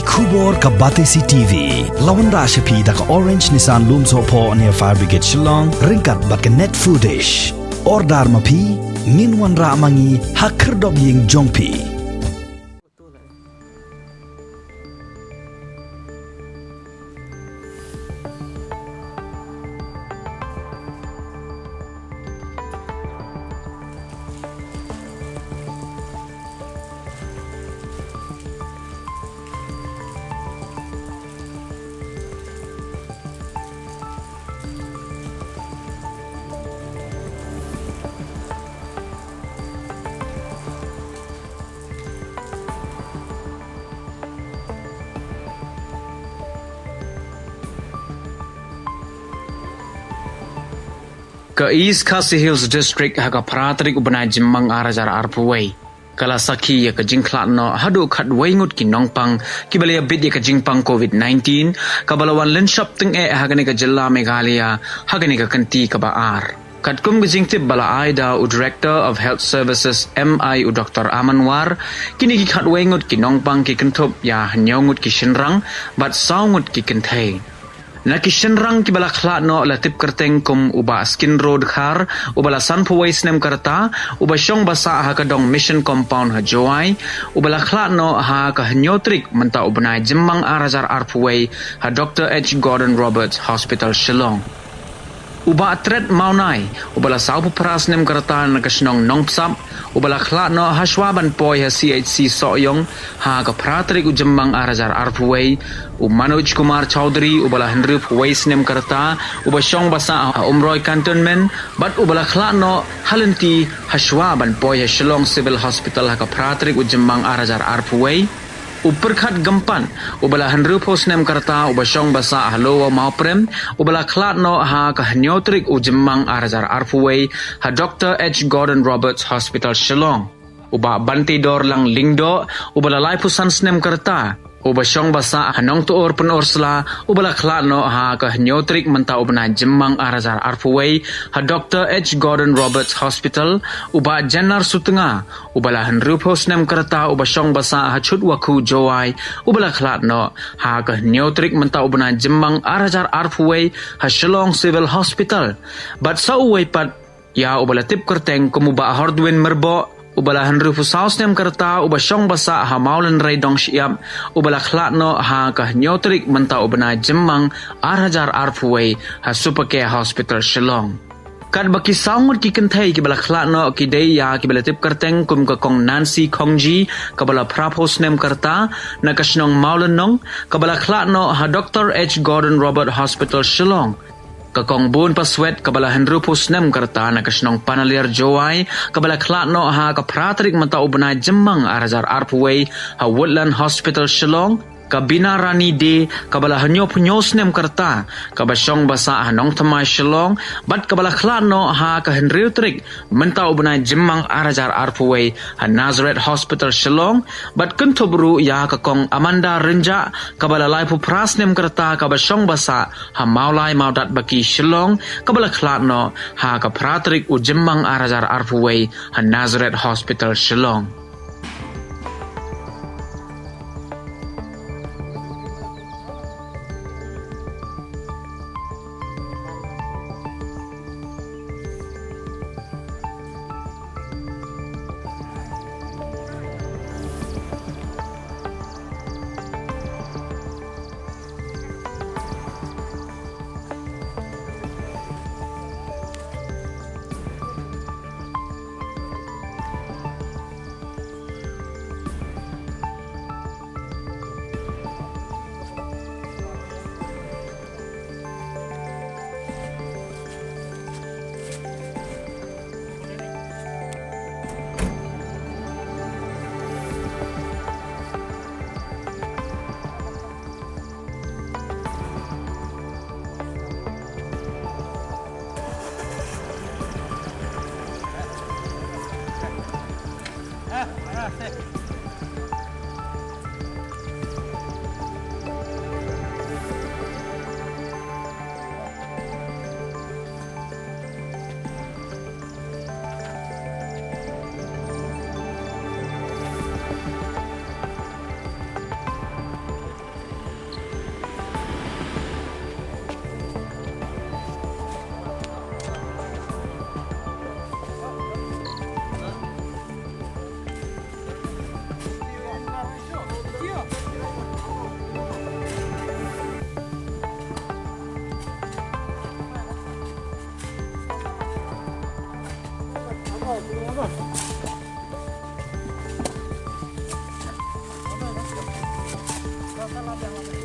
Kubor ka Batesi TV. Lawan ra siya pi da ka Orange Nissan Looms Hopo near Fire Brigade Shillong. Ringkat bat ka net foodish. Ordar mapi, minwan ra mangi hakerdog ying jongpi. Ke East Khasi Hills District haga pratrik ubana jimmang arajar arpuway. Kala saki ya ke jingklat no hadu khat waingut ki nongpang ki balaya bid ya ke jingpang COVID-19 kabalawan lenshop teng haga ne ke jilla Meghalaya haga ne ke kanti ka baar. Katkum ke jingtip bala Aida u Director of Health Services MI u Dr. Amanwar kini ki khat waingut ki nongpang ki kentup ya nyongut ki shinrang bat saungut ki kentai. Nakishan rang ki bala khlat no la tip kerteng kum uba skin road khar ubala sanpuway snem karta uba syong basa ha ka dong mission compound ha joai ubala khlat no ha ka hnyotrik menta ubnai jemmang arajar arpuway ha Dr. H. Gordon Roberts Hospital Shillong. Uba atret maunai ubala saupu paras nem karta na kasnong nongpsap ubala khlat no hashwaban poi ha CHC Soyong ha ka pratrik u jemmang arajar arpuway Manoj Kumar Chowdhury ubala Henry Wais nem karta uba syong basa Umroy Cantonment but ubala khlat no halanti hashwaban poi ha Shillong Civil Hospital ha ka pratrik u jemmang arajar arpuway Uperkhat gampan ubala Henry Post nem karta uba syong basa Halowa Mauprem ubala khlat no ha ka hnyotrik u jemmang arajar arpuway ha Dr. H. Gordon Roberts Hospital Shillong uba Banti Dor lang Lingdo ubala Laipusan nem karta uba syong basa hanong tuor penursla ubala khlat no ha ka hnyotrik menta ubna jemmang arajar arpuway ha Dr. H. Gordon Roberts Hospital uba Janar Sutenga ubala Henry Post nem karta uba syong basa ha Chutwaku Joai ubala khlat no ha ka hnyotrik menta ubna jemmang arajar arpuway ha Shillong Civil Hospital bat sa uway pat ya ubala tip kerteng kumuba Hordwin Merbo ubala Henry Fusaus nem karta uba syong basa ha Maulen Ray Dong Siap ubala khlat no ha ka hnyotrik menta ubna jemmang arajar arpuway ha Supercare Hospital Shillong. Kat baki saungut ki kentai ki bala khlat no ki dei ya ki bala tip kerteng kum ka kong Nancy Kongji ka bala Prapos nem karta na kasnong Maulen nong ka bala khlat no ha Dr. H. Gordon Robert Hospital Shillong. Kakong bun paswet kabala Henry Pusnem karta na kasnong Panalir Joai kabala khlat no ha ka pratrik menta ubna jemmang arajar arpuway ha Woodland Hospital Shillong kabina Rani De kabala hanyo punyos nem karta kabasyong basa hanong Tamai Shillong bat kabala khlat no ha ka Henry Utrik menta ubna jemmang arajar arpuway ha Nazareth Hospital Shillong bat kuntubru ya kakong Amanda Renja kabala Laipu Pras nem karta kabasyong basa ha Maulai Maudat baki Shillong kabala khlat no ha ka pratrik u jemmang arajar arpuway ha Nazareth Hospital Shillong. masalah dia.